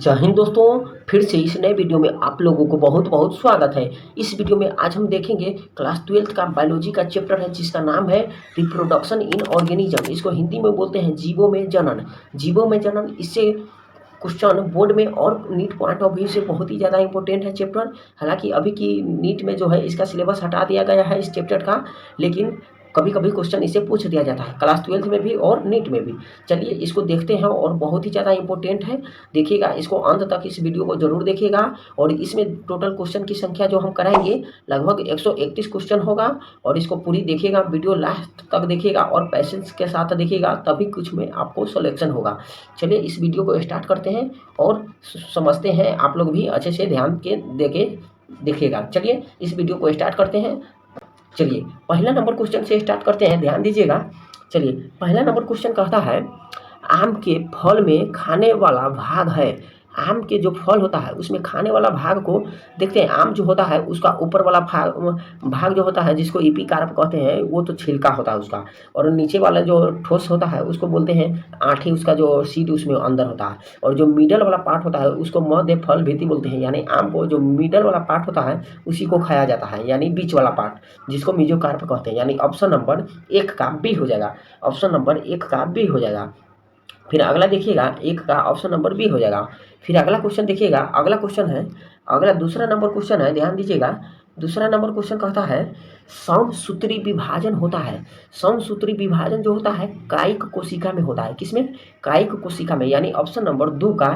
जय हिंद दोस्तों, फिर से इस नए वीडियो में आप लोगों को बहुत बहुत स्वागत है। इस वीडियो में आज हम देखेंगे क्लास 12th का बायोलॉजी का चैप्टर है जिसका नाम है रिप्रोडक्शन इन ऑर्गेनिज्म। इसको हिंदी में बोलते हैं जीवों में जनन। जीवों में जनन, इससे क्वेश्चन बोर्ड में और नीट पॉइंट ऑफ व्यू से बहुत ही ज़्यादा इंपॉर्टेंट है चैप्टर। हालांकि अभी की नीट में जो है इसका सिलेबस हटा दिया गया है इस चैप्टर का, लेकिन कभी कभी क्वेश्चन इसे पूछ दिया जाता है क्लास 12th में भी और नीट में भी। चलिए इसको देखते हैं और बहुत ही ज़्यादा इंपॉर्टेंट है। देखिएगा इसको अंत तक, इस वीडियो को जरूर देखिएगा। और इसमें टोटल क्वेश्चन की संख्या जो हम कराएंगे लगभग 131 क्वेश्चन होगा। और इसको पूरी देखिएगा, वीडियो लास्ट तक देखिएगा और पैसेंस के साथ देखिएगा, तभी कुछ में आपको सिलेक्शन होगा। चलिए इस वीडियो को स्टार्ट करते हैं और समझते हैं। आप लोग भी अच्छे से ध्यान के देखिएगा। चलिए इस वीडियो को स्टार्ट करते हैं। चलिए पहला नंबर क्वेश्चन से स्टार्ट करते हैं, ध्यान दीजिएगा। चलिए पहला नंबर क्वेश्चन कहता है आम के फल में खाने वाला भाग है। आम के जो फल होता है उसमें खाने वाला भाग को देखते हैं। आम जो होता है उसका ऊपर वाला भाग जो होता है जिसको एपिकार्प कहते हैं, वो तो छिलका होता है उसका। और नीचे वाला जो ठोस होता है उसको बोलते हैं आँठी, उसका जो सीड उसमें अंदर होता है। और जो मिडल वाला पार्ट होता है उसको मध्य फल भीति बोलते हैं। यानी आम को जो मिडल वाला पार्ट होता है उसी को खाया जाता है, यानी बीच वाला पार्ट जिसको मेसोकार्प कहते हैं। यानी ऑप्शन नंबर 1 का बी हो जाएगा। ऑप्शन नंबर 1 का बी हो जाएगा। फिर अगला देखिएगा 1 का ऑप्शन नंबर बी हो जाएगा। फिर अगला क्वेश्चन देखिएगा, अगला क्वेश्चन है, अगला दूसरा नंबर क्वेश्चन है, ध्यान दीजिएगा। दूसरा नंबर क्वेश्चन कहता है समसूत्री विभाजन होता है। समसूत्री विभाजन जो होता है कायिक कोशिका में होता है। किसमें? कायिक कोशिका में। यानी ऑप्शन नंबर 2 का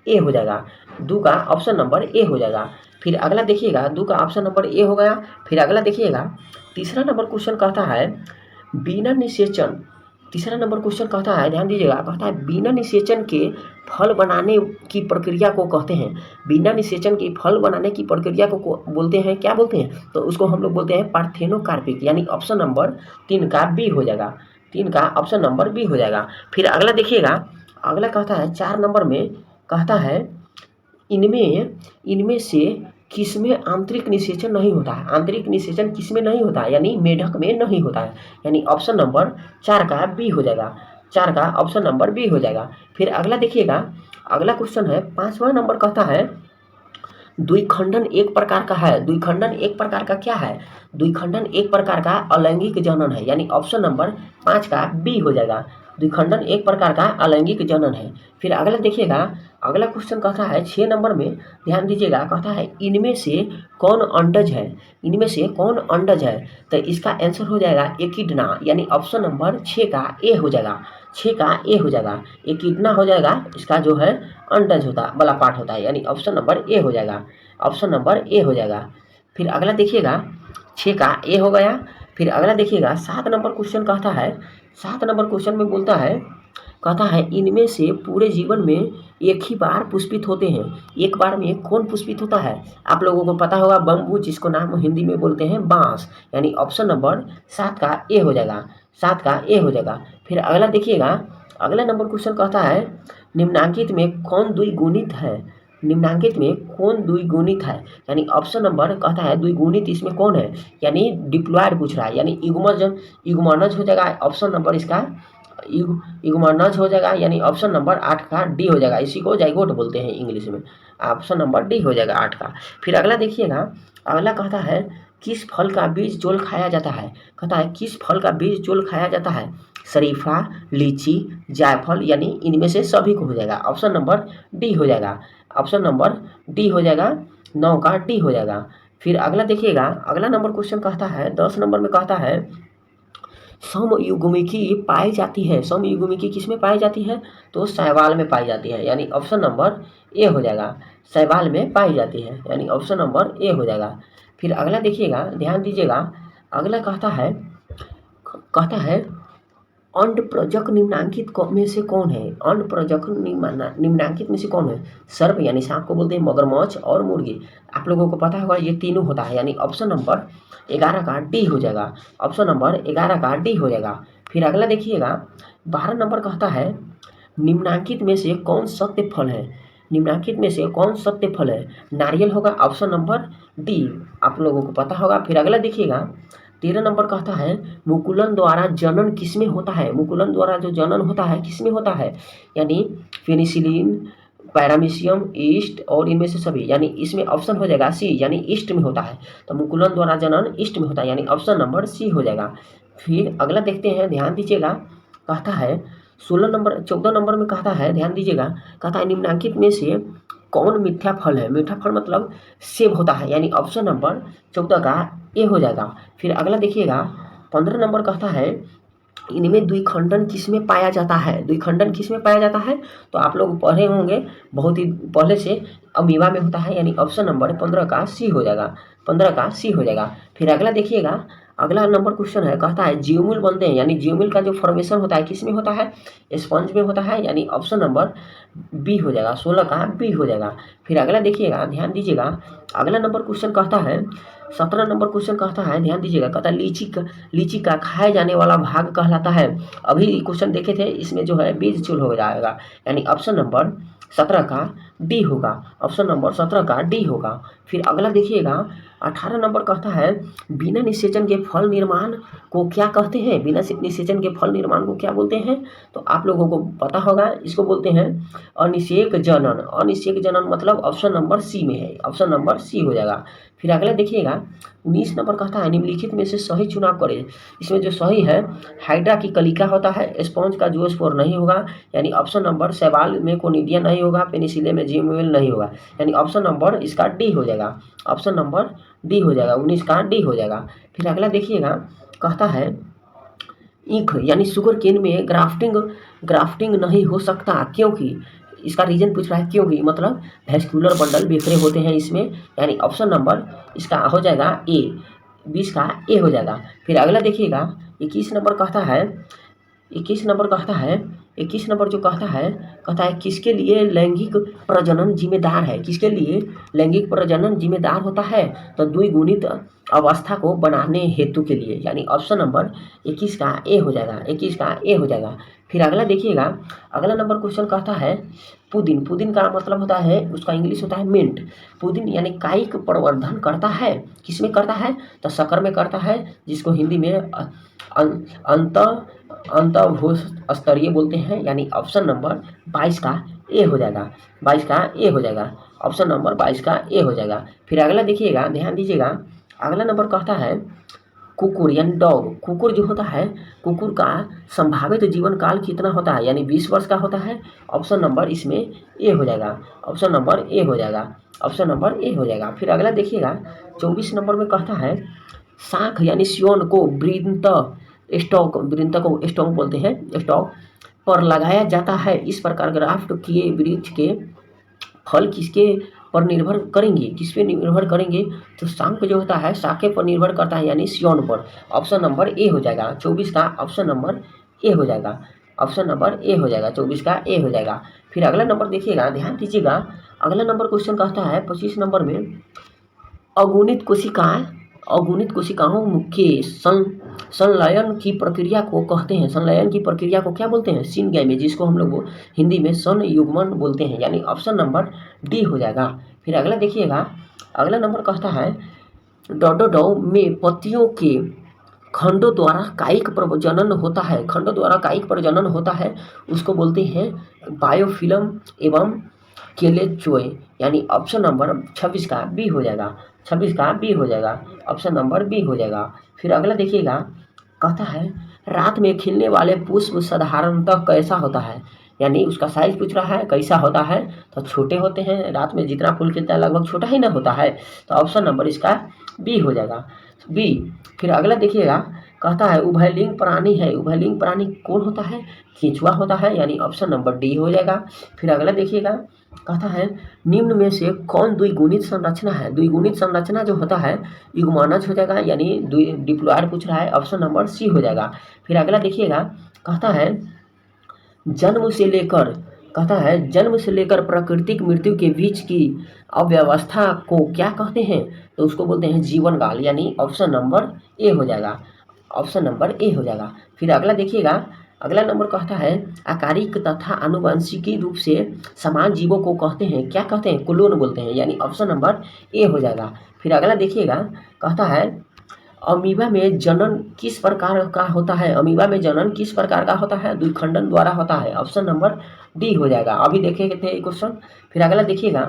ए हो जाएगा। 2 का ऑप्शन नंबर ए हो जाएगा। फिर अगला देखिएगा 2 का ऑप्शन नंबर ए हो गया। फिर अगला देखिएगा तीसरा नंबर क्वेश्चन कहता है बिना निषेचन। तीसरा नंबर क्वेश्चन कहता है, ध्यान दीजिएगा, कहता है बिना निषेचन के फल बनाने की प्रक्रिया को कहते हैं। बिना निषेचन के फल बनाने की प्रक्रिया को बोलते हैं, क्या बोलते हैं? तो उसको हम लोग बोलते हैं पार्थेनोकार्पिक। यानी ऑप्शन नंबर 3 का बी हो जाएगा। 3 का ऑप्शन नंबर बी हो जाएगा। फिर अगला देखिएगा, अगला कहता है 4 नंबर में कहता है इनमें से किसमें आंतरिक निषेचन नहीं होता है। आंतरिक निषेचन किसमें नहीं होता है? यानी मेढक में नहीं होता है। यानी ऑप्शन नंबर 4 का बी हो जाएगा। 4 का ऑप्शन नंबर बी हो जाएगा। फिर अगला देखिएगा, अगला क्वेश्चन है 5वां नंबर कहता है द्विखंडन एक प्रकार का है। द्विखंडन एक प्रकार का क्या है? द्विखंडन एक प्रकार का अलैंगिक जनन है। यानी ऑप्शन नंबर 5 का बी हो जाएगा। द्विखंडन एक प्रकार का अलैंगिक जनन है। फिर अगला देखिएगा, अगला क्वेश्चन कहता है 6 नंबर में, ध्यान दीजिएगा, कहता है इनमें से कौन अंडज है। इनमें से कौन अंडज है? तो इसका आंसर हो जाएगा एकिडना। यानी ऑप्शन नंबर 6 का ए हो जाएगा। 6 का ए हो जाएगा। एकिडना हो जाएगा इसका जो है अंडज होता वाला पार्ट होता है। यानी ऑप्शन नंबर ए हो जाएगा। ऑप्शन नंबर ए हो जाएगा। फिर अगला देखिएगा 6 का ए हो गया। फिर अगला देखिएगा 7 नंबर क्वेश्चन कहता है, 7 नंबर क्वेश्चन में बोलता है, कहता है इनमें से पूरे जीवन में एक ही बार पुष्पित होते हैं। एक बार में कौन पुष्पित होता है? आप लोगों को पता होगा बम्बू, जिसको नाम हिंदी में बोलते हैं बांस। यानी ऑप्शन नंबर 7 का ए हो जाएगा। 7 का ए हो जाएगा। फिर अगला देखिएगा, अगला नंबर क्वेश्चन कहता है निम्नांकित में कौन द्विगुणित है। निम्नांकित में कौन द्विगुणित है? यानी ऑप्शन नंबर कहता है द्विगुणित इसमें कौन है? यानी डिप्लॉयड पूछ रहा है। यानी इग्मनज हो जाएगा। ऑप्शन नंबर इसका इग्मनज हो जाएगा। यानी ऑप्शन नंबर 8 का डी हो जाएगा। इसी को जाइगोट बोलते हैं इंग्लिश में। ऑप्शन नंबर डी हो जाएगा 8 का। फिर अगला देखिएगा, अगला कहता है किस फल का बीज जोल खाया जाता है। कहता है किस फल का बीज जोल खाया जाता है? शरीफा, लीची, जायफल। यानी इनमें से सभी को हो जाएगा। ऑप्शन नंबर डी हो जाएगा। ऑप्शन नंबर डी हो जाएगा। 9 का डी हो जाएगा। फिर अगला देखिएगा, अगला नंबर क्वेश्चन कहता है 10 नंबर में कहता है समयुग्मिकी पाई जाती है। समयुग्मिकी किसमें पाई जाती है? तो शैवाल में पाई जाती है। यानी ऑप्शन नंबर ए हो जाएगा। शैवाल में पाई जाती है। यानी ऑप्शन नंबर ए हो जाएगा। फिर अगला देखिएगा, ध्यान दीजिएगा, अगला कहता है अंडप्रजक निम्नांकित में से कौन है? अंडप्रजक निम्नांकित में से कौन है? सर्प, यानी सांप को बोलते हैं, मगरमच्छ और मुर्गी। आप लोगों को पता होगा ये तीनों होता है। यानी ऑप्शन नंबर 11 का डी हो जाएगा। ऑप्शन नंबर 11 का डी हो जाएगा। फिर अगला देखिएगा 12 नंबर कहता है निम्नांकित में से कौन सत्य फल है। निम्नांकित में से कौन सत्य फल है? नारियल होगा। ऑप्शन नंबर डी, आप लोगों को पता होगा। फिर अगला देखिएगा 13 नंबर कहता है मुकुलन द्वारा जनन किसमें होता है। मुकुलन द्वारा जो जनन होता है किसमें होता है? यानी पेनिसिलिन, पैरामीशियम, ईस्ट और इनमें से सभी, यानी इसमें ऑप्शन हो जाएगा सी, यानी ईस्ट में होता है। तो मुकुलन द्वारा जनन ईस्ट में होता है, यानी ऑप्शन नंबर सी हो जाएगा। फिर अगला देखते हैं, ध्यान दीजिएगा, कहता है 14 नंबर में कहता है, ध्यान दीजिएगा, कहता है निम्नलिखित में से कौन मीठा फल है। मीठा फल मतलब सेब होता है, यानी ऑप्शन नंबर 14 का ए हो जाएगा। फिर अगला देखिएगा 15 नंबर कहता है इनमें द्विखंडन किसमें पाया जाता है। द्विखंडन किसमें पाया जाता है, तो आप लोग पढ़े होंगे बहुत ही पहले से, अमीबा में होता है, यानी ऑप्शन नंबर 15 का सी हो जाएगा। 15 का सी हो जाएगा। फिर अगला देखिएगा, अगला नंबर क्वेश्चन है, कहता है जियोमिल बनते हैं, यानी जियोमिल का जो फॉर्मेशन होता है किस में होता है, स्पंज में होता है, यानी ऑप्शन नंबर बी हो जाएगा। 16 का बी हो जाएगा। फिर अगला देखिएगा, ध्यान दीजिएगा, अगला नंबर क्वेश्चन कहता है 17 नंबर क्वेश्चन कहता है, ध्यान दीजिएगा, कहता है लीची का खाए जाने वाला भाग कहलाता है। अभी क्वेश्चन देखे थे, इसमें जो है बीज चूल हो जाएगा, यानी ऑप्शन नंबर 17 का डी होगा। ऑप्शन नंबर 17 का डी होगा। फिर अगला देखिएगा 18 नंबर कहता है बिना निषेचन के फल निर्माण को क्या कहते हैं। बिना निषेचन के फल निर्माण को क्या बोलते हैं, तो आप लोगों को पता होगा, इसको बोलते हैं अनिषेक जनन। अनिषेक जनन मतलब ऑप्शन नंबर सी में है, ऑप्शन नंबर सी हो जाएगा। फिर अगला देखिएगा 19 नंबर कहता है निम्नलिखित में से सही चुनाव करें। इसमें जो सही है, हाइड्रा की कलिका होता है, स्पॉन्ज का जूओस्पोर नहीं होगा, यानी ऑप्शन नंबर शैवाल में कोनिडिया नहीं होगा, पेनिसिलियम में जियोमिल नहीं होगा, यानी ऑप्शन नंबर इसका डी हो जाएगा। ऑप्शन नंबर डी हो जाएगा, 19 का डी हो जाएगा। फिर अगला देखिएगा, कहता है ईख यानी शुगर केन में ग्राफ्टिंग नहीं हो सकता, क्योंकि इसका रीजन पूछ रहा है, क्योंकि मतलब वेस्कुलर बंडल बिखरे होते हैं इसमें, यानी ऑप्शन नंबर इसका हो जाएगा ए, 20 का ए हो जाएगा। फिर अगला देखिएगा 21 नंबर कहता है, 21 नंबर कहता है, 21 नंबर जो कहता है किसके लिए लैंगिक प्रजनन जिम्मेदार है। किसके लिए लैंगिक प्रजनन जिम्मेदार होता है, तो द्विगुणित अवस्था को बनाने हेतु के लिए, यानी ऑप्शन नंबर 21 का ए हो जाएगा। 21 का ए हो जाएगा। फिर अगला देखिएगा, अगला नंबर क्वेश्चन कहता है पुदीन। पुदीन का मतलब होता है, उसका इंग्लिश होता है मिंट। पुदीन यानी कायिक प्रवर्धन करता है, किस में करता है, तो शक्कर में करता है, जिसको हिंदी में अंतःभूश स्तरीय बोलते हैं, यानी ऑप्शन नंबर 22 का ए हो जाएगा। 22 का ए हो जाएगा, ऑप्शन नंबर 22 का ए हो जाएगा। फिर अगला देखिएगा, ध्यान दीजिएगा, अगला नंबर कहता है कुकुर यानी डॉग। कुकुर जो होता है, कुकुर का संभावित जीवन काल कितना होता है, यानी 20 वर्ष का होता है। ऑप्शन नंबर इसमें ए हो जाएगा, ऑप्शन नंबर ए हो जाएगा, ऑप्शन नंबर ए हो जाएगा। फिर अगला देखिएगा 24 नंबर में कहता है शाख यानी स्योन को स्टॉक को स्टॉक बोलते हैं, स्टॉक पर लगाया जाता है। इस प्रकार ग्राफ्ट किए वृक्ष के फल किसके पर निर्भर करेंगे, किस पे निर्भर करेंगे, तो शाख जो होता है शाखे पर निर्भर करता है, यानी स्योन पर। ऑप्शन नंबर ए हो जाएगा, 24 का ऑप्शन नंबर ए हो जाएगा, ऑप्शन नंबर ए हो जाएगा, 24 का ए हो जाएगा। फिर अगला नंबर देखिएगा, ध्यान दीजिएगा, अगला नंबर क्वेश्चन कहता है 25 नंबर में अगुणित कोशिकाओं के संलयन की प्रक्रिया को कहते हैं। संलयन की प्रक्रिया को क्या बोलते हैं, सिनगैमी, जिसको हम लोग हिंदी में संयुग्मन बोलते हैं, यानी ऑप्शन नंबर डी हो जाएगा। फिर अगला देखिएगा, अगला नंबर कहता है डोडोडो में पत्तियों के खंडों द्वारा कायिक प्रजनन होता है। खंडों द्वारा कायिक प्रजनन होता है, उसको बोलते हैं बायोफिल्म एवं केलेचोए, यानी ऑप्शन नंबर 26 का बी हो जाएगा, 26 का बी हो जाएगा, ऑप्शन नंबर बी हो जाएगा। फिर अगला देखिएगा, कहता है रात में खिलने वाले पुष्प साधारणतः कैसा होता है, यानी उसका साइज पूछ रहा है, कैसा होता है, तो छोटे होते हैं। रात में जितना फूल खिलता है लगभग छोटा ही ना होता है, तो ऑप्शन नंबर इसका बी हो जाएगा, बी। फिर अगला देखिएगा, कहता है उभयलिंग प्राणी है। उभयलिंग प्राणी कौन होता है, केंचुआ होता है, यानी ऑप्शन नंबर डी हो जाएगा। फिर अगला देखिएगा, कहता है निम्न में से कौन द्विगुणित संरचना है। द्विगुणित संरचना जो होता है युग्मनज हो जाएगा, यानी डिप्लॉयड पूछ रहा है, ऑप्शन नंबर सी हो जाएगा। फिर अगला देखिएगा, कहता है जन्म से लेकर प्राकृतिक मृत्यु के बीच की अव्यवस्था को क्या कहते हैं, तो उसको बोलते हैं जीवन काल, यानी ऑप्शन नंबर ए हो जाएगा, ऑप्शन नंबर ए हो जाएगा। फिर अगला देखिएगा, अगला नंबर कहता है आकारिक तथा आनुवंशिकी रूप से समान जीवों को कहते हैं, क्या कहते हैं, क्लोन बोलते हैं, यानी ऑप्शन नंबर ए हो जाएगा। फिर अगला देखिएगा, कहता है अमीबा में जनन किस प्रकार का होता है? अमीबा में जनन किस प्रकार का होता है? द्विखंडन द्वारा होता है। ऑप्शन नंबर डी हो जाएगा। अभी देखे थे ये क्वेश्चन। फिर अगला देखिएगा,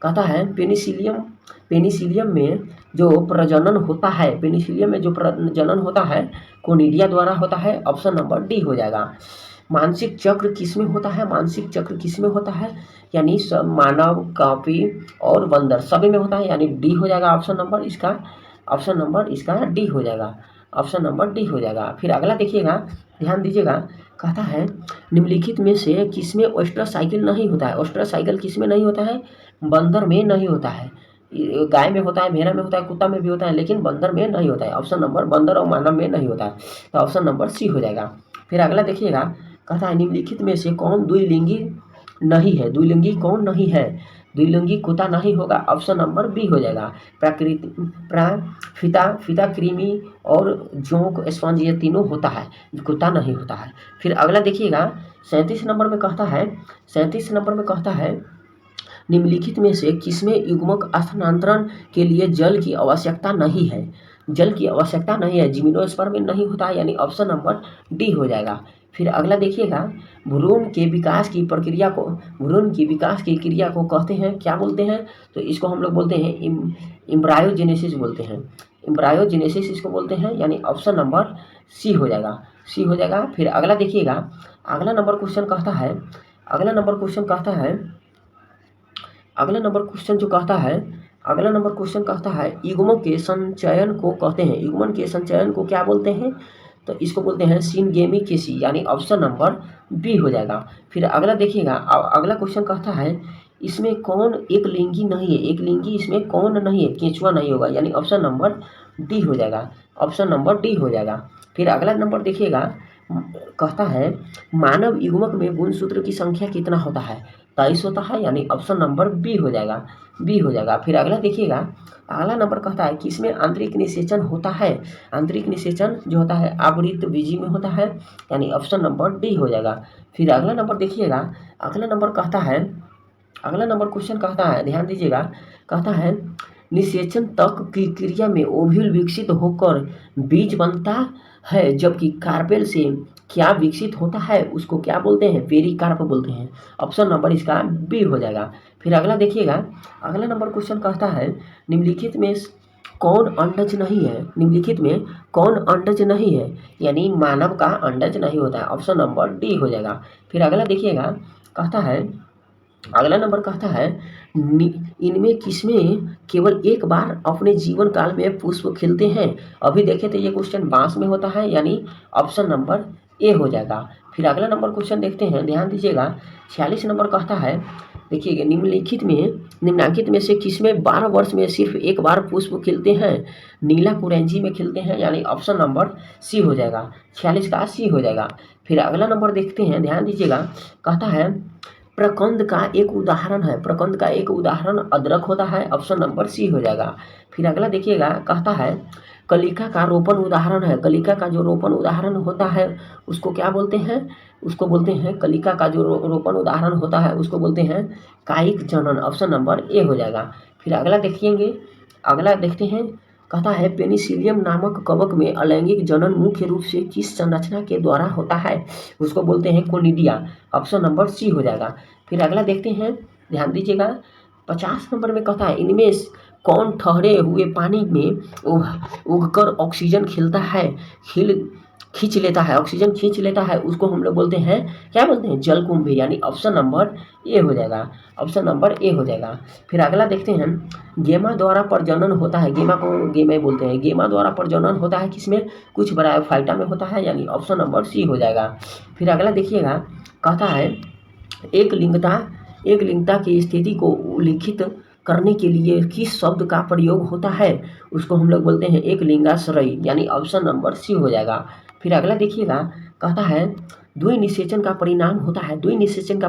कहता है पेनिसिलियम में जो प्रजनन होता है, पेनिसिलियम में जो प्रजनन होता है कोनिडिया द्वारा होता है। ऑप्शन नंबर डी हो जाएगा। मानसिक चक्र किसमें होता है? मानसिक चक्र किसमें होता है? यानी मानव, काफी और बंदर सभी में होता है, यानी डी हो जाएगा ऑप्शन नंबर इसका। ऑप्शन नंबर इसका डी हो जाएगा। ऑप्शन नंबर डी हो जाएगा। फिर अगला देखिएगा, ध्यान दीजिएगा, कहता है निम्नलिखित में से किसमें ओस्ट्रासाइकिल नहीं होता है? ओस्ट्रासाइकिल किसमें नहीं होता है? बंदर में नहीं होता है। गाय में होता है, भेड़ा में होता है, कुत्ता में भी होता है, लेकिन बंदर में नहीं होता है। ऑप्शन नंबर बंदर और मानव में नहीं होता है, तो ऑप्शन नंबर सी हो जाएगा। फिर अगला देखिएगा, कहता है निम्नलिखित में से कौन द्विलिंगी नहीं है? द्विलिंगी कौन नहीं है? द्विलिंगी कुत्ता नहीं होगा। ऑप्शन नंबर बी हो जाएगा। फीता कृमि और जोंक स्पंज ये तीनों होता है, कुत्ता नहीं होता है। फिर अगला देखिएगा, 37 नंबर में कहता है निम्नलिखित में से किसमें युग्मक स्थानांतरण के लिए जल की आवश्यकता नहीं है? जल की आवश्यकता नहीं है, जिम्नोस्पर्म में नहीं होता है, यानी ऑप्शन नंबर डी हो जाएगा। फिर अगला देखिएगा, भ्रूण की विकास की क्रिया को कहते हैं, क्या बोलते हैं? तो इसको हम लोग बोलते हैं एम्ब्रायोजेनेसिस बोलते हैं। एम्ब्रायोजेनेसिस इसको बोलते हैं, यानी ऑप्शन नंबर सी हो जाएगा। फिर अगला देखिएगा, अगला नंबर क्वेश्चन कहता है युग्म के संचयन को कहते हैं। युग्मन के संचयन को क्या बोलते हैं? तो इसको बोलते हैं सिनगेमिकेसी, यानी ऑप्शन नंबर बी हो जाएगा। फिर अगला देखिएगा, अगला क्वेश्चन कहता है इसमें कौन एक लिंगी नहीं है? एक लिंगी इसमें कौन नहीं है? केंचुआ नहीं होगा, यानी ऑप्शन नंबर डी हो जाएगा। ऑप्शन नंबर डी हो जाएगा। फिर अगला नंबर देखिएगा, कहता है मानव युग्मक में गुणसूत्र की संख्या कितना होता है? 23 होता है, यानी ऑप्शन नंबर बी हो जाएगा। फिर अगला देखिएगा, अगला नंबर कहता है किसमें आंतरिक निषेचन होता है? आंतरिक निषेचन जो होता है आवृत बीजी में होता है, यानी ऑप्शन नंबर डी हो जाएगा। फिर अगला नंबर देखिएगा, अगला नंबर क्वेश्चन कहता है, ध्यान दीजिएगा, कहता है निषेचन तक की क्रिया में ओव्यूल विकसित होकर बीज बनता है, जबकि कार्पेल से क्या विकसित होता है उसको क्या बोलते हैं? पेरिकार्प बोलते हैं। ऑप्शन नंबर इसका बी हो जाएगा। फिर अगला देखिएगा, अगला नंबर क्वेश्चन कहता है निम्नलिखित में कौन अंडज नहीं है? यानी मानव का अंडज नहीं होता है। ऑप्शन नंबर डी हो जाएगा। फिर अगला देखिएगा, अगला नंबर कहता है इनमें किसमें केवल एक बार अपने जीवन काल में पुष्प खिलते हैं? अभी देखे तो ये क्वेश्चन बांस में होता है, यानी ऑप्शन नंबर ए हो जाएगा। फिर अगला नंबर क्वेश्चन देखते हैं, ध्यान दीजिएगा, 46 नंबर कहता है, देखिएगा, निम्नलिखित में से किसमें 12 वर्ष में सिर्फ एक बार पुष्प खिलते हैं? नीला कुरेंजी में खिलते हैं, यानी ऑप्शन नंबर सी हो जाएगा। 46 का सी हो जाएगा। फिर अगला नंबर देखते हैं, ध्यान दीजिएगा, कहता है प्रकंद का एक उदाहरण अदरक होता है। ऑप्शन नंबर सी हो जाएगा। फिर अगला देखिएगा, कहता है कलिका का रोपण उदाहरण है। कलिका का जो रोपण उदाहरण होता है उसको क्या बोलते हैं? उसको बोलते हैं, कलिका का जो रोपण उदाहरण होता है उसको बोलते हैं कायिक जनन। ऑप्शन नंबर ए हो जाएगा। फिर अगला देखते हैं, कहता है पेनिसिलियम नामक कवक में अलैंगिक जनन मुख्य रूप से किस संरचना के द्वारा होता है? उसको बोलते हैं कोनिडिया। ऑप्शन नंबर सी हो जाएगा। फिर अगला देखते हैं, ध्यान दीजिएगा, 50 नंबर में कहता है इनमें कौन ठहरे हुए पानी में उगकर ऑक्सीजन खींच लेता है, उसको हम लोग बोलते हैं, क्या बोलते हैं? जलकुंभी, यानी ऑप्शन नंबर ए हो जाएगा। फिर अगला देखते हैं, गेमा द्वारा प्रजनन होता है। गेमा को गेमे बोलते हैं। गेमा द्वारा प्रजनन होता है किसमें? कुछ ब्रायोफाइटा में होता है, यानी ऑप्शन नंबर सी हो जाएगा। फिर अगला देखिएगा, कहता है एक लिंगता की स्थिति को उल्लिखित करने के लिए किस शब्द का प्रयोग होता है? उसको हम लोग बोलते हैं एक लिंगाश्रयी, यानी ऑप्शन नंबर सी हो जाएगा। फिर अगला देखिएगा, कहता है द्विनिषेचन का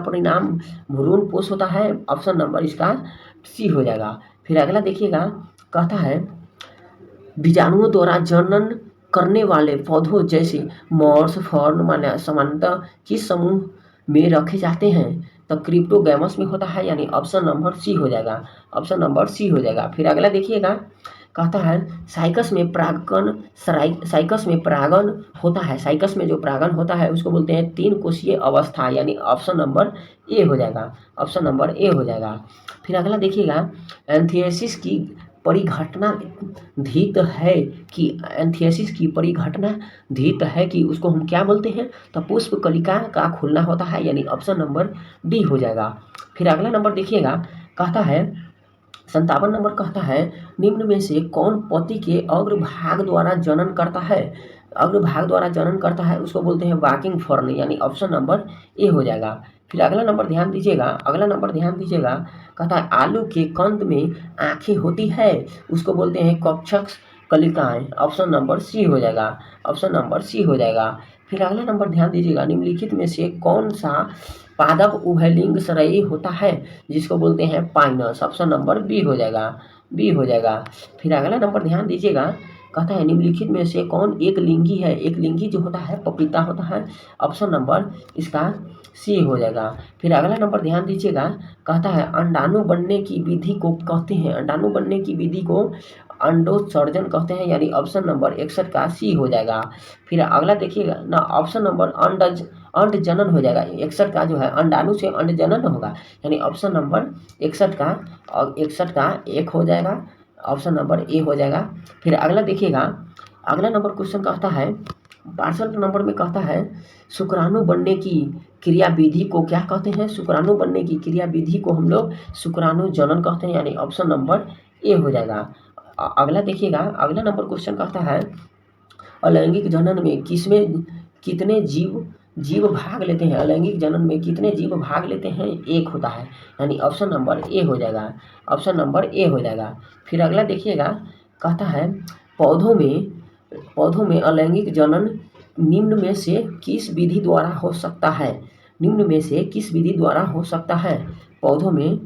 परिणाम भ्रूणपोष होता है। ऑप्शन नंबर इसका सी हो जाएगा। फिर अगला देखिएगा, कहता है बीजाणुओं द्वारा जनन करने वाले पौधों जैसे मॉर्स, फर्न सामान्यतः किस समूह में रखे जाते हैं? तो क्रिप्टोगैमस में होता है, यानी ऑप्शन नंबर सी हो जाएगा। फिर अगला देखिएगा, कहता है साइकस में साइकस में परागण होता है। साइकस में जो परागण होता है उसको बोलते हैं 3 कोशीय अवस्था, यानी ऑप्शन नंबर ए हो जाएगा। ऑप्शन नंबर ए हो जाएगा। फिर अगला देखिएगा, एंथियसिस की परिघटना धित है कि एंथियसिस की परिघटना धित है कि उसको हम क्या बोलते हैं, तो पुष्प कलिका का खुलना होता है, यानी ऑप्शन नंबर डी हो जाएगा। फिर अगला नंबर देखिएगा, कहता है 57 नंबर कहता है निम्न में से कौन पति के अग्रभाग द्वारा जनन करता है। अग्रभाग द्वारा जनन करता है उसको बोलते हैं वॉकिंग फर्न, यानी ऑप्शन नंबर ए हो जाएगा। फिर अगला नंबर ध्यान दीजिएगा, कहता है आलू के कंद में आंखें होती है, उसको बोलते हैं कक्षक कलिकाएं, ऑप्शन नंबर सी हो जाएगा। ऑप्शन नंबर सी हो जाएगा। फिर अगला नंबर ध्यान दीजिएगा, निम्नलिखित में से कौन सा पादप उभयलिंग सराई होता है, जिसको बोलते हैं पाइनस, ऑप्शन नंबर बी हो जाएगा। बी हो जाएगा। फिर अगला नंबर ध्यान दीजिएगा, कहता है निम्नलिखित में से कौन एक लिंगी है। एक लिंगी जो होता है पपीता होता है, ऑप्शन नंबर इसका सी हो जाएगा। फिर अगला नंबर ध्यान दीजिएगा, कहता है अंडाणु बनने की विधि को कहते हैं, अंडाणु बनने की विधि को अंडोत्सर्जन कहते हैं, यानी ऑप्शन नंबर 61 का सी हो जाएगा। फिर अगला देखिएगा ना, ऑप्शन नंबर अंड जनन हो जाएगा। 61 का जो है अंडाणु से अंड जनन होगा, यानी ऑप्शन नंबर 61 का और 61 का एक हो जाएगा, ऑप्शन नंबर ए हो जाएगा। फिर अगला देखिएगा, अगला नंबर क्वेश्चन कहता है 62 नंबर में कहता है शुक्राणु बनने की क्रिया विधि को क्या कहते हैं। शुक्राणु बनने की क्रिया विधि को हम लोग शुक्राणु जनन कहते हैं, यानी ऑप्शन नंबर ए हो जाएगा। अगला देखिएगा, अगला नंबर क्वेश्चन कहता है अलैंगिक जनन में कितने जीव भाग लेते हैं। अलैंगिक जनन में कितने जीव भाग लेते हैं, एक होता है, यानी ऑप्शन नंबर ए हो जाएगा। ऑप्शन नंबर ए हो जाएगा। फिर अगला देखिएगा, कहता है पौधों में अलैंगिक जनन निम्न में से किस विधि द्वारा हो सकता है। निम्न में से किस विधि द्वारा हो सकता है। पौधों में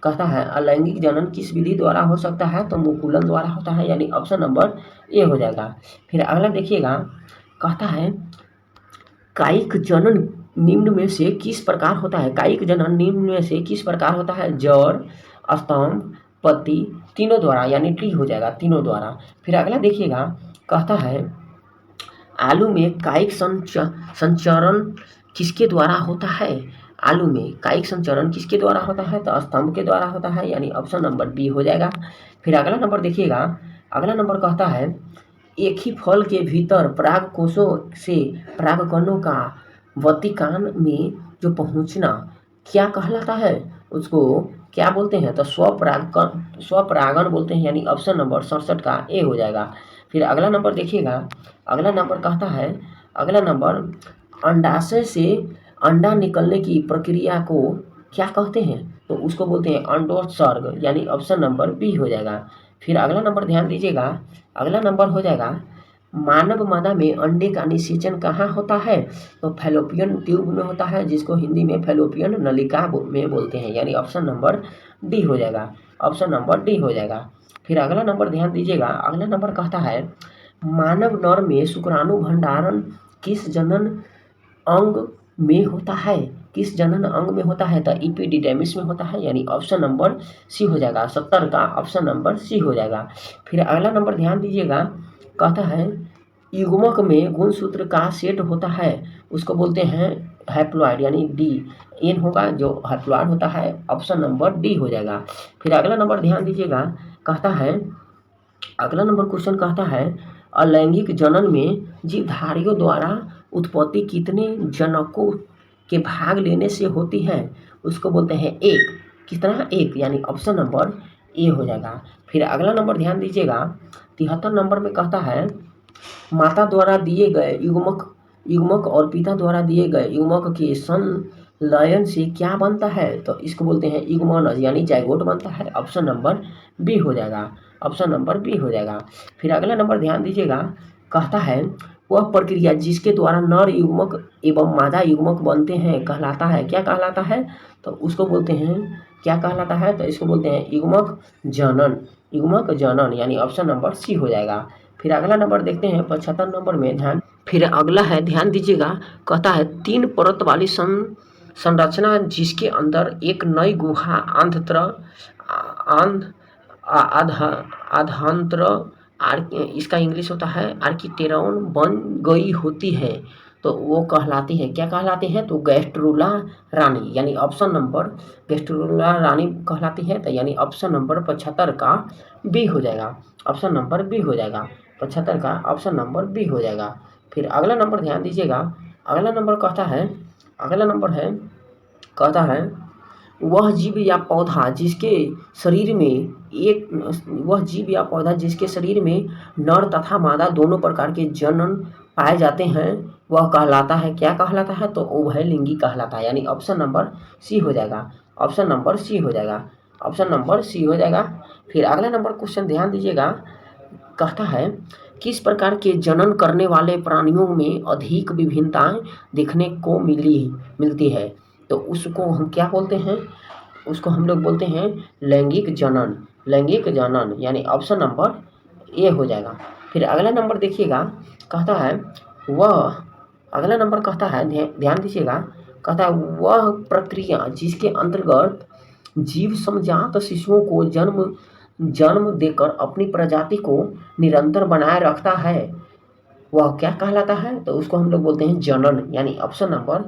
कहता है अलैंगिक जनन किस विधि द्वारा हो सकता है, तो मुकुलन द्वारा होता है, यानी ऑप्शन नंबर ए हो जाएगा। फिर अगला देखिएगा, कहता है कायिक जनन निम्न में से किस प्रकार होता है। कायिक जनन निम्न में से किस प्रकार होता है, जड़, स्तंभ, पत्ती, तीनों द्वारा, यानी टी हो जाएगा, तीनों द्वारा। फिर अगला देखिएगा, कहता है आलू में कायिक संचरण किसके द्वारा होता है। आलू में कायिक संचरण किसके द्वारा होता है, तो स्तंभ के द्वारा होता है, यानी ऑप्शन नंबर बी हो जाएगा। फिर अगला नंबर देखिएगा, अगला नंबर कहता है एक ही फल के भीतर पराग कोषों से परागकणों का वतिकान में जो पहुंचना क्या कहलाता है, उसको क्या बोलते हैं, तो स्वपरागण बोलते हैं, यानी ऑप्शन नंबर 67 का ए हो जाएगा। फिर अगला नंबर देखिएगा, अगला नंबर कहता है अगला नंबर अंडाशय से अंडा निकलने की प्रक्रिया को क्या कहते हैं, तो उसको बोलते हैं अंडोत्सर्ग, यानी ऑप्शन नंबर बी हो जाएगा। फिर अगला नंबर ध्यान दीजिएगा, अगला नंबर हो जाएगा मानव मादा में अंडे का निषेचन कहाँ होता है, तो फैलोपियन ट्यूब में होता है, जिसको हिंदी में फैलोपियन नलिका में बोलते हैं, यानी ऑप्शन नंबर डी हो जाएगा। ऑप्शन नंबर डी हो जाएगा। फिर अगला नंबर ध्यान दीजिएगा, अगला नंबर कहता है मानव नर में शुक्राणु भंडारण किस जनन अंग में होता है। किस जनन अंग में होता है, तो एपिडिडर्मिस में होता है, यानी ऑप्शन नंबर सी हो जाएगा। 70 का ऑप्शन नंबर सी हो जाएगा। फिर अगला नंबर ध्यान दीजिएगा, कहता है युग्मक में गुणसूत्र का सेट होता है, उसको बोलते हैं हैप्लॉइड, यानी डी एन होगा, जो हैप्लॉइड होता है, ऑप्शन नंबर डी हो जाएगा। फिर अगला नंबर ध्यान दीजिएगा, कहता है अगला नंबर क्वेश्चन कहता है अलैंगिक जनन में जीवधारियों द्वारा उत्पत्ति कितने जनकों के भाग लेने से होती है, उसको बोलते हैं एक। कितना, एक, यानी ऑप्शन नंबर ए हो जाएगा। फिर अगला नंबर ध्यान दीजिएगा, 73 नंबर में कहता है माता द्वारा दिए गए युग्मक और पिता द्वारा दिए गए युग्मक के संलयन से क्या बनता है, तो इसको बोलते हैं युग्मनज, यानी जाइगोट बनता है, ऑप्शन नंबर बी हो जाएगा। ऑप्शन नंबर बी हो जाएगा। फिर अगला नंबर ध्यान दीजिएगा, कहता है वह प्रक्रिया जिसके द्वारा नर युग्मक एवं मादा युग्मक बनते हैं कहलाता है, क्या कहलाता है, तो उसको बोलते हैं क्या कहलाता है, तो इसको बोलते हैं युग्मक जनन। युग्मक जनन, यानी ऑप्शन नंबर सी हो जाएगा। फिर अगला नंबर देखते हैं 75 नंबर में फिर अगला है ध्यान दीजिएगा, कहता है 3 परत वाली संरचना जिसके अंदर एक नई गुहा आधा आधांतर इसका इंग्लिश होता है आर्किटेरॉन बन गई होती है तो वो कहलाती है, क्या कहलाती है? तो गैस्ट्रोला रानी, यानी ऑप्शन नंबर गैस्ट्रोला रानी कहलाती है। तो यानी ऑप्शन नंबर 75 का बी हो जाएगा। ऑप्शन नंबर बी हो जाएगा। 75 का ऑप्शन नंबर बी हो जाएगा। फिर अगला नंबर ध्यान दीजिएगा। अगला नंबर कहता है, अगला नंबर है, कहता है वह जीव या पौधा जिसके शरीर में एक वह जीव या पौधा जिसके शरीर में नर तथा मादा दोनों प्रकार के जनन पाए जाते हैं वह कहलाता है, क्या कहलाता है? तो उभयलिंगी कहलाता है, यानी ऑप्शन नंबर सी हो जाएगा। ऑप्शन नंबर सी हो जाएगा। ऑप्शन नंबर सी हो जाएगा। फिर अगला नंबर क्वेश्चन ध्यान दीजिएगा। कहता है किस प्रकार के जनन करने वाले प्राणियों में अधिक विभिन्नताएं देखने को मिलती है? तो उसको हम क्या बोलते हैं? उसको हम लोग बोलते हैं लैंगिक जनन। लैंगिक जनन यानी ऑप्शन नंबर ए हो जाएगा। फिर अगला नंबर देखिएगा। कहता है वह अगला नंबर कहता है, ध्यान दीजिएगा। कहता है वह प्रक्रिया जिसके अंतर्गत जीव समजात शिशुओं को जन्म देकर अपनी प्रजाति को निरंतर बनाए रखता है वह क्या कहलाता है? तो उसको हम लोग बोलते हैं जनन, यानी ऑप्शन नंबर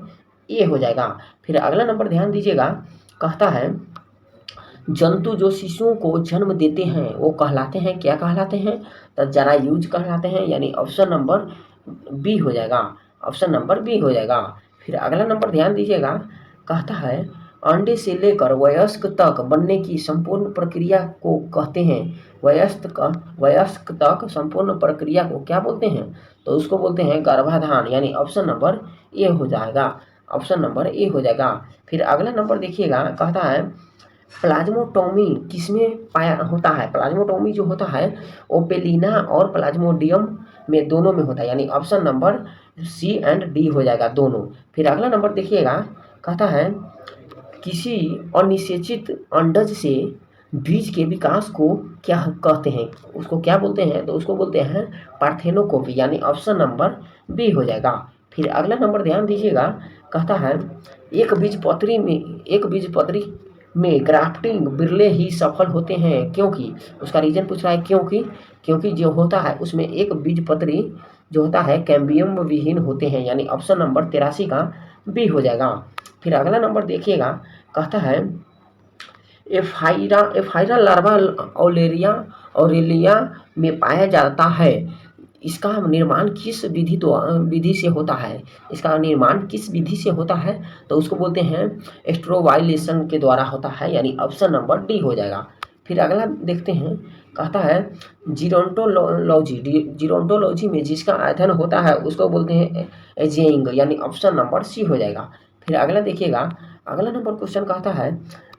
ए हो जाएगा। फिर अगला नंबर ध्यान दीजिएगा। कहता है जंतु जो शिशुओं को जन्म देते हैं वो कहलाते हैं, क्या कहलाते हैं? तो जरायुज कहलाते हैं, यानी ऑप्शन नंबर बी हो जाएगा। ऑप्शन नंबर बी हो जाएगा। फिर अगला नंबर ध्यान दीजिएगा। कहता है अंडे से लेकर वयस्क तक बनने की संपूर्ण प्रक्रिया को कहते हैं, वयस्क तक संपूर्ण प्रक्रिया को क्या बोलते हैं? तो उसको बोलते हैं गर्भाधान, यानी ऑप्शन नंबर ए हो जाएगा। ऑप्शन नंबर ए हो जाएगा। फिर अगला नंबर देखिएगा। कहता है प्लाज्मोटोमी किसमें पाया होता है? प्लाज्मोटोमी जो होता है ओपेलिना और प्लाज्मोडियम में दोनों में होता है, यानी option number C and D हो जाएगा दोनों। फिर अगला नंबर देखिएगा। कहता है किसी अनिषेचित अंडज से बीज के विकास को क्या कहते हैं? उसको क्या बोलते हैं? तो उसको बोलते हैं पार्थेनोकोपी, यानी ऑप्शन नंबर बी हो जाएगा। फिर अगला नंबर ध्यान दीजिएगा। कहता है एक बीजपत्री में ग्राफ्टिंग बिरले ही सफल होते हैं, क्योंकि उसका रीजन पूछ रहा है क्योंकि जो होता है उसमें एक बीजपत्री जो होता है कैम्बियम विहीन होते हैं, यानी ऑप्शन नंबर 83 का बी हो जाएगा। फिर अगला नंबर देखिएगा। कहता है एफाइरा लार्वा ऑरेलिया में पाया जाता है, इसका निर्माण किस विधि से होता है? इसका निर्माण किस विधि से होता है? तो उसको बोलते हैं एस्ट्रोवाइलेशन के द्वारा होता है, यानी ऑप्शन नंबर डी हो जाएगा। फिर अगला देखते हैं। कहता है जीरोंटोलॉजी में जिसका अध्ययन होता है उसको बोलते हैं एजेइंग, यानी ऑप्शन नंबर सी हो जाएगा। फिर अगला देखिएगा। अगला नंबर क्वेश्चन कहता है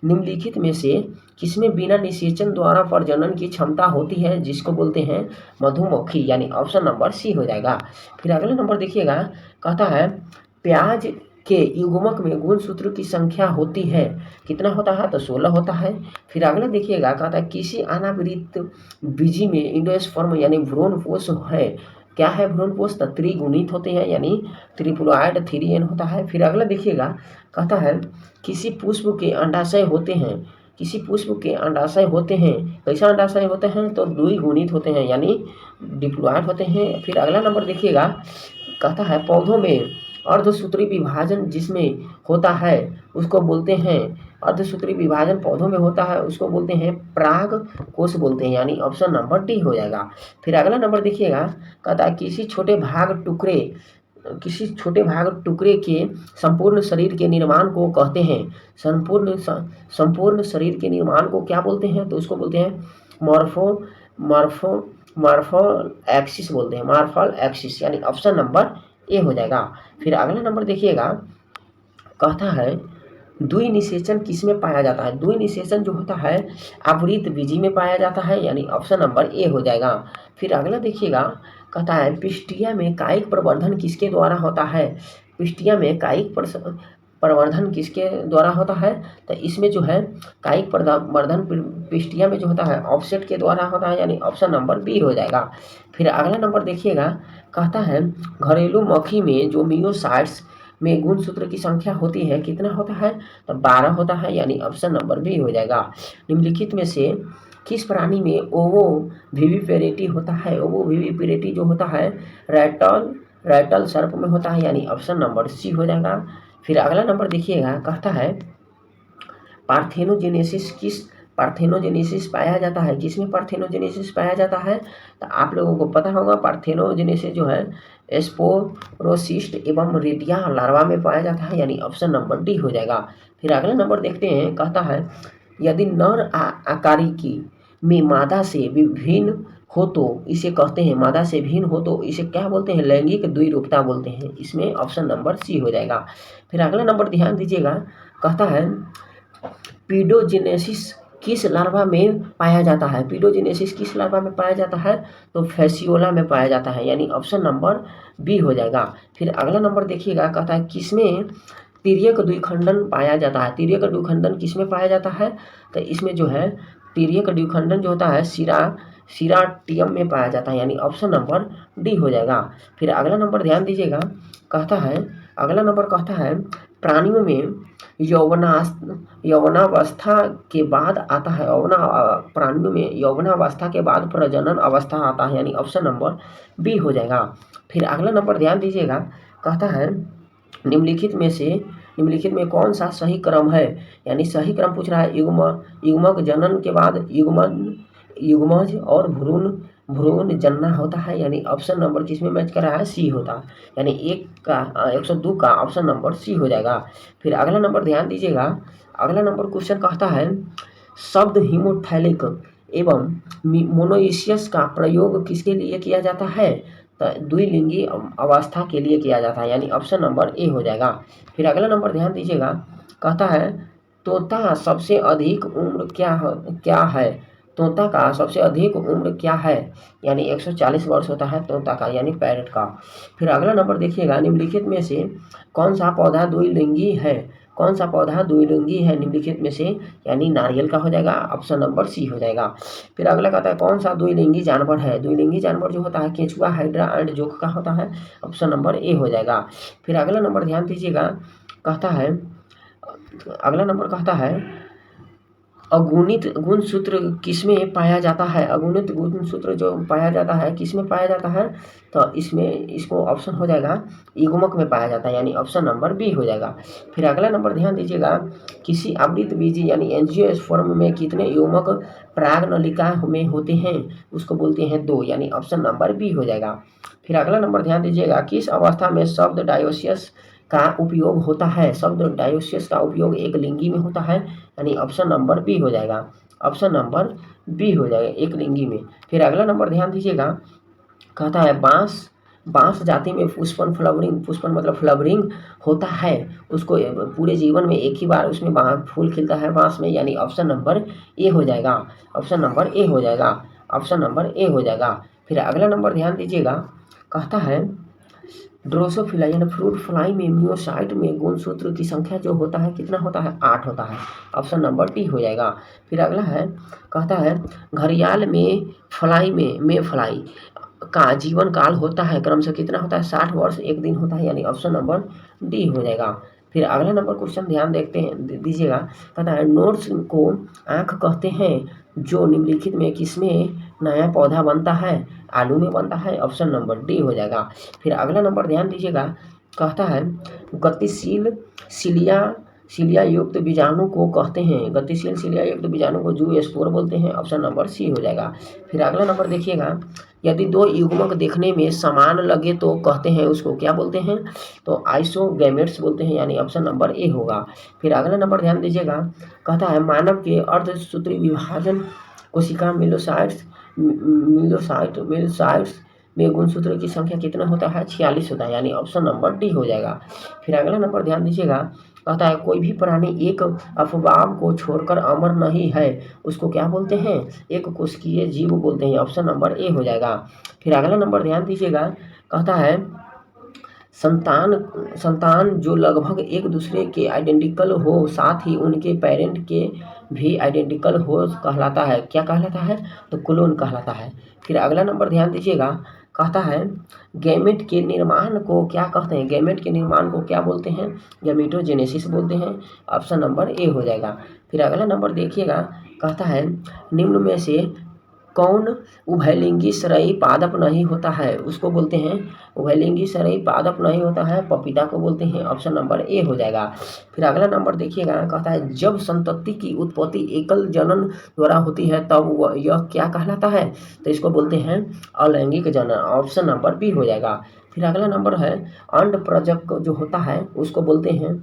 निम्नलिखित में से किसमें बिना निषेचन द्वारा प्रजनन की क्षमता होती है, जिसको बोलते हैं मधुमक्खी, यानी ऑप्शन नंबर सी हो जाएगा। फिर अगला नंबर देखिएगा। कहता है प्याज के युग्मक में गुणसूत्र की संख्या होती है, कितना होता है? तो 16 होता है। फिर अगला देखिएगा। कहता है किसी अनावृत बीजी में इंडोस्पर्म यानी भ्रूणपोष है, क्या है भ्रूणपोष? तो त्रिगुणित होते हैं, यानी ट्रिप्लॉइड 3n होता है। फिर अगला देखिएगा। कहता है किसी पुष्प के अंडाशय होते हैं, किसी पुष्प के अंडाशय होते हैं, कैसा अंडाशय होते हैं? तो द्विगुणित होते हैं, यानी डिप्लॉइड होते हैं। फिर अगला नंबर देखिएगा। कहता है पौधों में अर्धसूत्री विभाजन जिसमें होता है उसको बोलते हैं, अर्धसूत्री विभाजन पौधों में होता है उसको बोलते हैं पराग कोष बोलते हैं, यानी ऑप्शन नंबर डी हो जाएगा। फिर अगला नंबर देखिएगा। कहता है किसी छोटे भाग टुकड़े के संपूर्ण शरीर के निर्माण को कहते हैं, संपूर्ण शरीर के निर्माण को क्या बोलते हैं? तो उसको बोलते हैं मार्फल एक्सिस बोलते हैं, मार्फल एक्सिस, यानी ऑप्शन नंबर ए हो जाएगा। फिर अगला नंबर देखिएगा। कहता है द्विनिषेचन किसमें पाया जाता है? द्विनिषेचन जो होता है आवृत बीजी में पाया जाता है, यानी ऑप्शन नंबर ए हो जाएगा। फिर अगला देखिएगा। कहता है पिस्टिया में कायिक प्रवर्धन किसके द्वारा होता है? पिस्टिया में कायिक प्रवर्धन किसके द्वारा होता है? तो इसमें जो है कायिक प्रवर्धन पिस्टिया में जो होता है ऑफसेट के द्वारा होता है, यानी ऑप्शन नंबर बी हो जाएगा। फिर अगला नंबर देखिएगा। कहता है घरेलू मक्खी में जो मियोसाइट्स में गुणसूत्र की संख्या होती है कितना होता है? तो 12 होता है, यानी ऑप्शन नंबर बी हो जाएगा। निम्नलिखित में से किस प्राणी में ओवो विविपेरेटी होता है? ओवो विविपेरेटी जो होता है रैटल सर्प में होता है, यानी ऑप्शन नंबर सी हो जाएगा। फिर अगला नंबर देखिएगा, कहता है पार्थेनोजेनेसिस पाया जाता है। किसमें पार्थेनोजेनेसिस पाया जाता है? तो आप लोगों को पता होगा पार्थेनोजेनेसिस जो है स्पोरोसिस्ट एवं रेडिया लार्वा में पाया जाता है, यानी ऑप्शन नंबर डी हो जाएगा। फिर अगला नंबर देखते हैं, कहता है यदि नर आकारिकी में मादा से विभिन्न हो तो इसे कहते हैं, मादा से भिन्न हो तो इसे क्या बोलते हैं? लैंगिक द्विरूपता बोलते हैं। इसमें ऑप्शन नंबर सी हो जाएगा। फिर अगला नंबर ध्यान दीजिएगा, कहता है पीडोजेनेसिस किस लार्वा में पाया जाता है? पीडोजेनेसिस किस लार्वा में पाया जाता है? तो फैसियोला में पाया जाता है, यानी ऑप्शन नंबर बी हो जाएगा। फिर अगला नंबर देखिएगा, कहता है किसमें तिर्यक द्विखंडन पाया जाता है? तिर्यक द्विखंडन किसमें पाया जाता है? तो इसमें जो है तिर्यक द्विखंडन जो होता है सिराटियम में पाया जाता है, यानी ऑप्शन नंबर डी हो जाएगा। फिर अगला नंबर ध्यान दीजिएगा, कहता है अगला नंबर कहता है प्राणियों में यौवनावस्था के बाद आता है, प्राणियों में यौवनावस्था के बाद प्रजनन अवस्था आता है, यानी ऑप्शन नंबर बी हो जाएगा। फिर अगला नंबर ध्यान दीजिएगा, कहता है निम्नलिखित में कौन सा सही क्रम है? यानी सही क्रम पूछ रहा है। युग्मक जनन के बाद युग्मज और भ्रूण जन्ना होता है, यानी ऑप्शन नंबर किसमें मैच कर रहा है? सी होता है, यानी 102 का ऑप्शन नंबर सी हो जाएगा। फिर अगला नंबर ध्यान दीजिएगा, अगला नंबर क्वेश्चन कहता है शब्द हीमोथैलिक एवं मोनोइसियस का प्रयोग किसके लिए किया जाता है? तो द्विलिंगी अवस्था के लिए किया जाता है, यानी ऑप्शन नंबर ए हो जाएगा। फिर अगला नंबर ध्यान दीजिएगा, कहता है तोता सबसे अधिक उम्र क्या है? तोता का सबसे अधिक उम्र क्या है? यानी 140 वर्ष होता है तोता का, यानी पैरट का। फिर अगला नंबर देखिएगा, निम्नलिखित में से कौन सा पौधा द्विलिंगी है? कौन सा पौधा द्विलिंगी है निम्नलिखित में से? यानी नारियल का हो जाएगा, ऑप्शन नंबर सी हो जाएगा। फिर अगला कहता है कौन सा द्विलिंगी जानवर है? द्विलिंगी जानवर जो होता है केंचुआ, हाइड्रा एंड जोक का होता है, ऑप्शन नंबर ए हो जाएगा। फिर अगला नंबर ध्यान दीजिएगा, अगला नंबर कहता है अगुणित गुणसूत्र किसमें पाया जाता है? अगुणित गुणसूत्र जो पाया जाता है किसमें पाया जाता है? तो इसको ऑप्शन हो जाएगा युग्मक में पाया जाता है, यानी ऑप्शन नंबर बी हो जाएगा। फिर अगला नंबर ध्यान दीजिएगा, किसी आवृतबीजी यानी एंजियोस्पर्म में कितने युग्मक परागनलिका में होते हैं? उसको बोलते हैं 2, यानी ऑप्शन नंबर बी हो जाएगा। फिर अगला नंबर ध्यान दीजिएगा, किस अवस्था में शब्द डायोसियस का उपयोग होता है? शब्द डायोसियस का उपयोग एक लिंगी में होता है, यानी ऑप्शन नंबर बी हो जाएगा, ऑप्शन नंबर बी हो जाएगा एक लिंगी में। फिर अगला नंबर ध्यान दीजिएगा, कहता है बांस जाति में पुष्पन मतलब फ्लावरिंग होता है, उसको पूरे जीवन में एक ही बार उसमें फूल खिलता है बांस में, यानी ऑप्शन नंबर ए हो जाएगा, ऑप्शन नंबर ए हो जाएगा, ऑप्शन नंबर ए हो जाएगा। फिर अगला नंबर ध्यान दीजिएगा, कहता है ड्रोसोफिला यानी फ्रूट फ्लाई में मियोसाइट में गुणसूत्र की संख्या जो होता है कितना होता है? 8 होता है, ऑप्शन नंबर डी हो जाएगा। फिर अगला है, कहता है घड़ियाल में फ्लाई का जीवन काल होता है क्रमशः कितना होता है? 60 वर्ष 1 दिन होता है, यानी ऑप्शन नंबर डी हो जाएगा। फिर अगला नंबर क्वेश्चन ध्यान दीजिएगा, कहता है नोट्स को आँख कहते हैं जो निम्नलिखित में किसमें नया पौधा बनता है? आलू में बनता है, ऑप्शन नंबर डी हो जाएगा। फिर अगला नंबर ध्यान दीजिएगा, कहता है गतिशील सिलिया युक्त बीजाणु को कहते हैं, गतिशील सिलिया युक्त बीजाणु को जूस्पोर बोलते हैं, ऑप्शन नंबर सी हो जाएगा। फिर अगला नंबर देखिएगा, यदि 2 युग्मक देखने में समान लगे तो कहते हैं उसको क्या बोलते हैं? तो आइसोगैमेट्स बोलते हैं, यानी ऑप्शन नंबर ए होगा। फिर अगला नंबर ध्यान दीजिएगा, कहता है मानव के अर्धसूत्री विभाजन कोशिका मिलोसाइट्स में गुणसूत्र की संख्या कितना होता है? 46 होता है, यानी ऑप्शन नंबर डी हो जाएगा। फिर अगला नंबर ध्यान दीजिएगा, कहता है कोई भी प्राणी एक अफवाह को छोड़कर अमर नहीं है, उसको क्या बोलते हैं? एक कोशिकीय जीव बोलते हैं, ऑप्शन नंबर ए हो जाएगा। फिर अगला नंबर ध्यान दीजिएगा, कहता है संतान जो लगभग एक दूसरे के आइडेंटिकल हो साथ ही उनके पेरेंट के भी आइडेंटिकल हो कहलाता है, क्या कहलाता है? तो क्लोन कहलाता है। फिर अगला नंबर ध्यान दीजिएगा, कहता है गैमेट के निर्माण को क्या कहते हैं, गैमेट के निर्माण को क्या बोलते हैं, गैमेटोजेनेसिस बोलते हैं। ऑप्शन नंबर ए हो जाएगा। फिर अगला नंबर देखिएगा, कहता है निम्न में से कौन उभयलिंगी शरयी पादप नहीं होता है, उसको बोलते हैं उभयलिंगी शरयी पादप नहीं होता है, पपीता को बोलते हैं। ऑप्शन नंबर ए हो जाएगा। फिर अगला नंबर देखिएगा, कहता है जब संतति की उत्पत्ति एकल जनन द्वारा होती है तब यह क्या कहलाता है, तो इसको बोलते हैं अलैंगिक जनन। ऑप्शन नंबर बी हो जाएगा। फिर अगला नंबर है अंड प्रजक जो होता है उसको बोलते हैं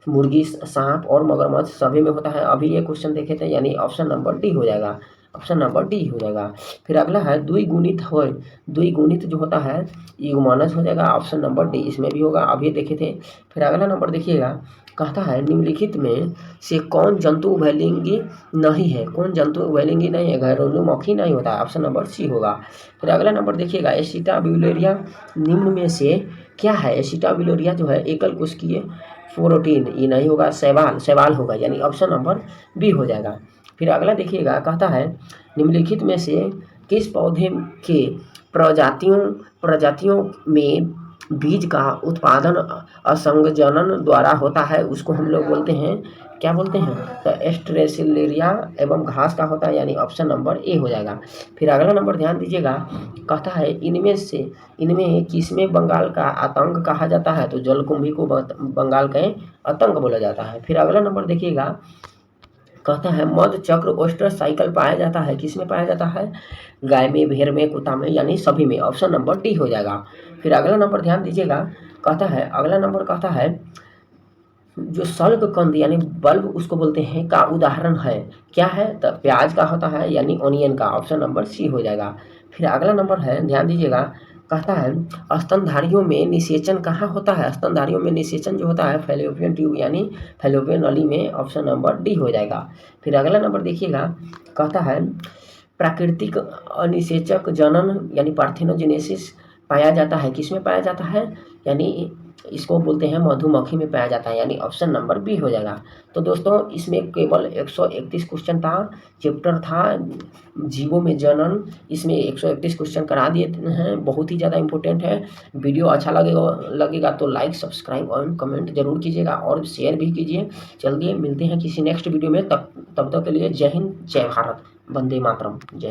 मुर्गी, सांप और मगरमच्छ सभी में होता है। अभी ये क्वेश्चन देखे थे, यानी ऑप्शन नंबर डी हो जाएगा। ऑप्शन नंबर डी हो जाएगा। फिर अगला है द्विगुणित हो, द्विगुणित जो होता है यूमानस हो जाएगा। ऑप्शन नंबर डी इसमें भी होगा, अभी देखे थे। फिर अगला नंबर देखिएगा, कहता है निम्नलिखित में से कौन जंतु उभयलिंगी नहीं है, कौन जंतु उभयलिंगी नहीं है, घरेलू मक्खी नहीं होता है। ऑप्शन नंबर सी होगा। फिर अगला नंबर देखिएगा, एसिटाब्यूलेरिया निम्न में से क्या है, एसिटाब्यूलेरिया जो है एकल कोशिकीय प्रोटीन, ये नहीं होगा, शैवाल, शैवाल होगा, यानी ऑप्शन नंबर बी हो जाएगा। फिर अगला देखिएगा, कहता है निम्नलिखित में से किस पौधे के प्रजातियों में बीज का उत्पादन असंजनन द्वारा होता है, उसको हम लोग बोलते हैं क्या बोलते हैं, तो एस्ट्रेसिलेरिया एवं घास का होता है, यानी ऑप्शन नंबर ए हो जाएगा। फिर अगला नंबर ध्यान दीजिएगा, कहता है इनमें किसमें बंगाल का आतंक कहा जाता है, तो जलकुंभी को बंगाल का आतंक बोला जाता है। फिर अगला नंबर देखिएगा, कहता है मध चक्र ओस्टर साइकिल पाया जाता है, किसमें पाया जाता है, गाय में, भेड़ में, कुत्ता में, यानी सभी में। ऑप्शन नंबर डी हो जाएगा। फिर अगला नंबर ध्यान दीजिएगा, कहता है अगला नंबर कहता है जो सल्क कंद यानी बल्ब उसको बोलते हैं का उदाहरण है, क्या है, तो प्याज का होता है, यानी ऑनियन का। ऑप्शन नंबर सी हो जाएगा। फिर अगला नंबर है, ध्यान दीजिएगा, कहता है स्तनधारियों में निषेचन कहाँ होता है, स्तनधारियों में निषेचन जो होता है फैलोपियन ट्यूब यानी फैलोपियन नली में। ऑप्शन नंबर डी हो जाएगा। फिर अगला नंबर देखिएगा, कहता है प्राकृतिक अनिषेचक जनन यानी पार्थेनोजेनेसिस पाया जाता है, किसमें पाया जाता है, यानी इसको बोलते हैं मधुमक्खी में पाया जाता है, यानी ऑप्शन नंबर बी हो जाएगा। तो दोस्तों इसमें केवल 131 क्वेश्चन था, चैप्टर था जीवों में जनन, इसमें 131 क्वेश्चन करा दिए हैं, बहुत ही ज़्यादा इंपॉर्टेंट है। वीडियो अच्छा लगेगा तो लाइक, सब्सक्राइब और कमेंट जरूर कीजिएगा और शेयर भी कीजिए। चलिए मिलते हैं किसी नेक्स्ट वीडियो में, तब तक के लिए जय हिंद, जय भारत, वंदे मातरम, जय।